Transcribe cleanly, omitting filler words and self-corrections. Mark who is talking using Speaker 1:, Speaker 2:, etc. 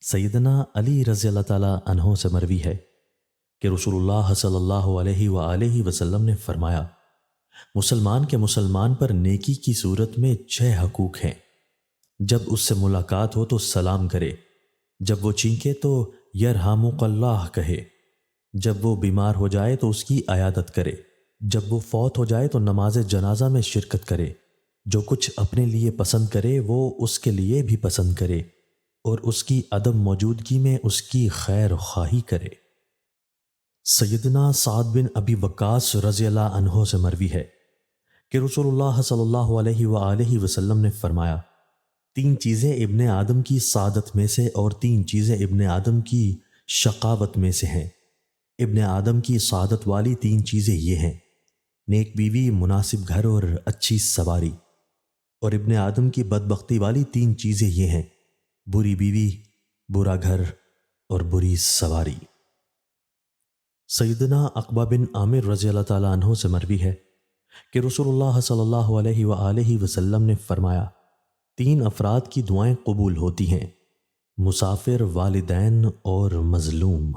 Speaker 1: سیدنا علی رضی اللہ تعالیٰ عنہ سے مروی ہے کہ رسول اللہ صلی اللہ علیہ وآلہ وسلم نے فرمایا، مسلمان کے مسلمان پر نیکی کی صورت میں 6 حقوق ہیں۔ جب اس سے ملاقات ہو تو سلام کرے، جب وہ چینکے تو یرحمک اللہ کہے، جب وہ بیمار ہو جائے تو اس کی عیادت کرے، جب وہ فوت ہو جائے تو نماز جنازہ میں شرکت کرے، جو کچھ اپنے لیے پسند کرے وہ اس کے لیے بھی پسند کرے، اور اس کی عدم موجودگی میں اس کی خیر خواہی کرے۔ سیدنا سعد بن ابی وقاص رضی اللہ عنہ سے مروی ہے کہ رسول اللہ صلی اللہ علیہ وآلہ وسلم نے فرمایا، 3 چیزیں ابن آدم کی سعادت میں سے اور 3 چیزیں ابن آدم کی شقاوت میں سے ہیں۔ ابن آدم کی سعادت والی 3 چیزیں یہ ہیں: نیک بیوی، مناسب گھر اور اچھی سواری۔ اور ابن آدم کی بدبختی والی 3 چیزیں یہ ہیں: بری بیوی، برا گھر اور بری سواری۔ سیدنا عقبہ بن عامر رضی اللہ تعالیٰ عنہ سے مروی ہے کہ رسول اللہ صلی اللہ علیہ وآلہ وسلم نے فرمایا، 3 افراد کی دعائیں قبول ہوتی ہیں: مسافر، والدین اور مظلوم۔